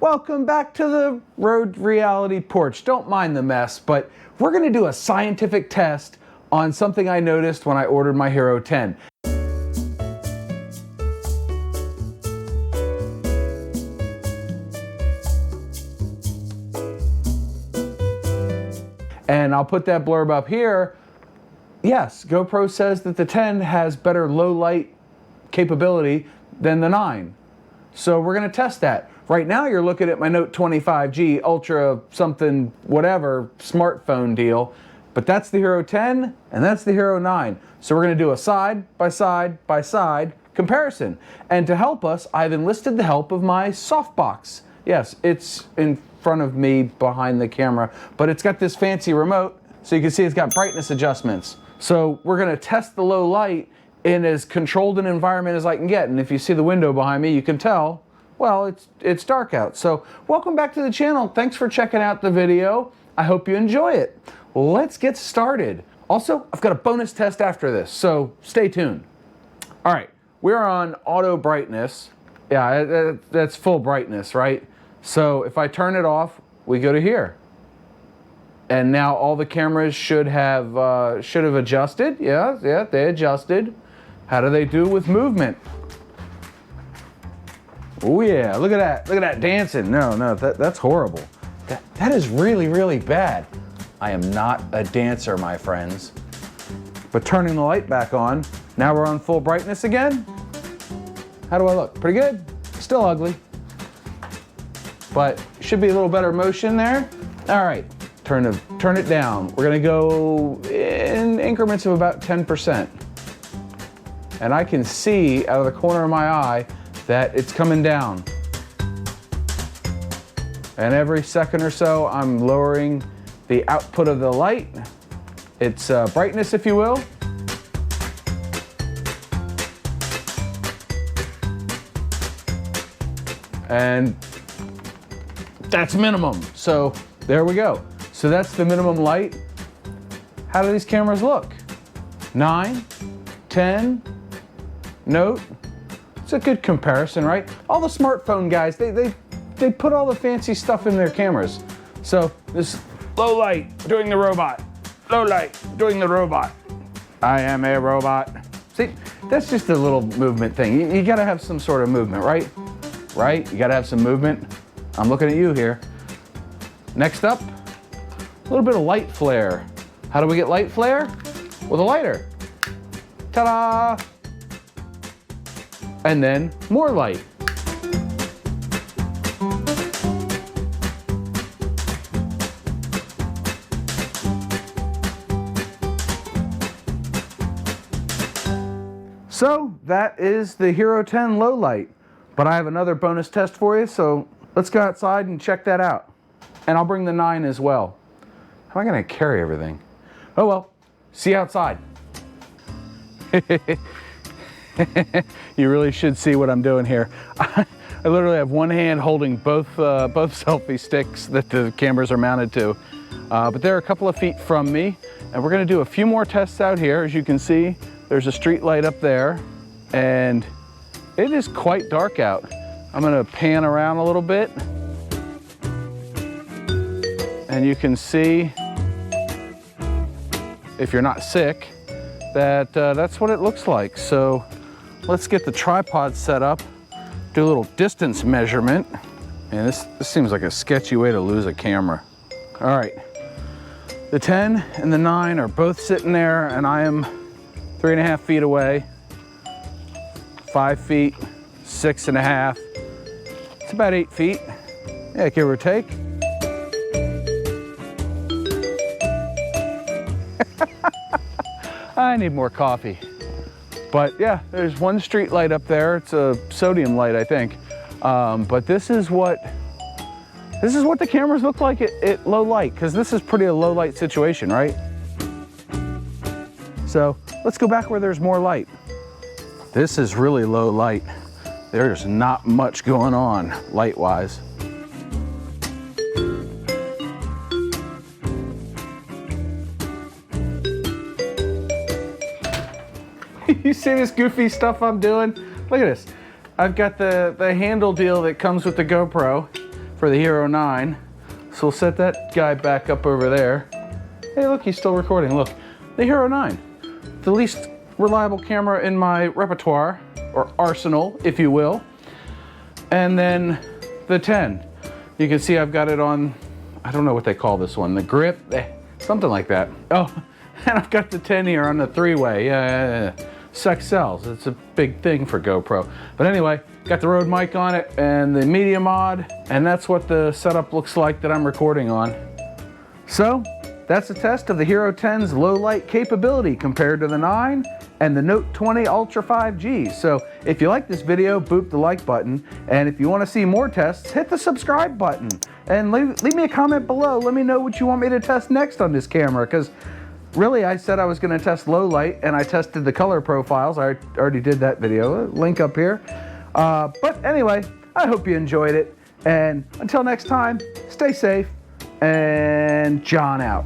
Welcome back to the Rode Reality Porch. Don't mind the mess, but we're going to do a scientific test on something I noticed when I ordered my Hero 10. And I'll put that blurb up here. Yes, GoPro says that the 10 has better low light capability than the 9. So we're going to test that. Right now you're looking at my Note 25 Ultra something whatever smartphone deal, but that's the Hero 10 and that's the Hero 9. So we're going to do a side by side comparison. And to help us, I've enlisted the help of my softbox. Yes, it's in front of me behind the camera, but it's got this fancy remote, so you can see it's got brightness adjustments. So we're going to test the low light in as controlled an environment as I can get. And if you see the window behind me, you can tell, well, it's dark out. So welcome back to the channel. Thanks for checking out the video. I hope you enjoy it. Let's get started. Also, I've got a bonus test after this, so stay tuned. All right, we're on auto brightness. Yeah, that's full brightness, right? So if I turn it off, we go to here. And now all the cameras should have adjusted. Yeah, they adjusted. How do they do with movement? Oh yeah, look at that dancing. No, that's horrible. That is really bad. I am not a dancer, my friends. But turning the light back on, now we're on full brightness again. How do I look? Pretty good? Still ugly. But should be a little better motion there. All right, turn it down. We're gonna go in increments of about 10%. And I can see out of the corner of my eye that it's coming down. And every second or so, I'm lowering the output of the light. It's brightness, if you will. And that's minimum. So there we go. So that's the minimum light. How do these cameras look? 9, 10, Note. It's a good comparison, right? All the smartphone guys, they put all the fancy stuff in their cameras. So this low light doing the robot. Low light doing the robot. I am a robot. See, that's just a little movement thing. You gotta have some sort of movement, right? Right? You gotta have some movement. I'm looking at you here. Next up, a little bit of light flare. How do we get light flare? With a lighter. Ta-da! And then more light. So that is the Hero 10 low light. But I have another bonus test for you, so let's go outside and check that out. And I'll bring the 9 as well. How am I gonna carry everything? Oh well, see you outside. You really should see what I'm doing here. I literally have one hand holding both selfie sticks that the cameras are mounted to. But they're a couple of feet from me, and we're gonna do a few more tests out here. As you can see, there's a street light up there, and it is quite dark out. I'm gonna pan around a little bit, and you can see, if you're not sick, that that's what it looks like. So let's get the tripod set up, do a little distance measurement. And this seems like a sketchy way to lose a camera. All right, the 10 and the 9 are both sitting there, and I am 3.5 feet away, 5 feet, 6.5. It's about 8 feet, yeah, give or take. I need more coffee. But yeah, there's one street light up there. It's a sodium light, I think. But this is what the cameras look like at low light, because this is pretty a low light situation, right? So let's go back where there's more light. This is really low light. There's not much going on light-wise. You see this goofy stuff I'm doing? Look at this. I've got the handle deal that comes with the GoPro for the Hero 9. So we'll set that guy back up over there. Hey, look, he's still recording. Look, the Hero 9, the least reliable camera in my repertoire, or arsenal, if you will. And then the 10. You can see I've got it on, I don't know what they call this one, the grip, something like that. Oh, and I've got the 10 here on the 3-way. Yeah. Sex sells. It's a big thing for GoPro. But anyway, got the Rode mic on it and the media mod, and that's what the setup looks like that I'm recording on. So that's a test of the Hero 10's low light capability compared to the 9 and the Note20 Ultra 5G. So if you like this video, boop the like button. And if you want to see more tests, hit the subscribe button. And leave me a comment below. Let me know what you want me to test next on this camera, because really, I said I was going to test low light, and I tested the color profiles. I already did that video. Link up here. But anyway, I hope you enjoyed it. And until next time, stay safe, and John out.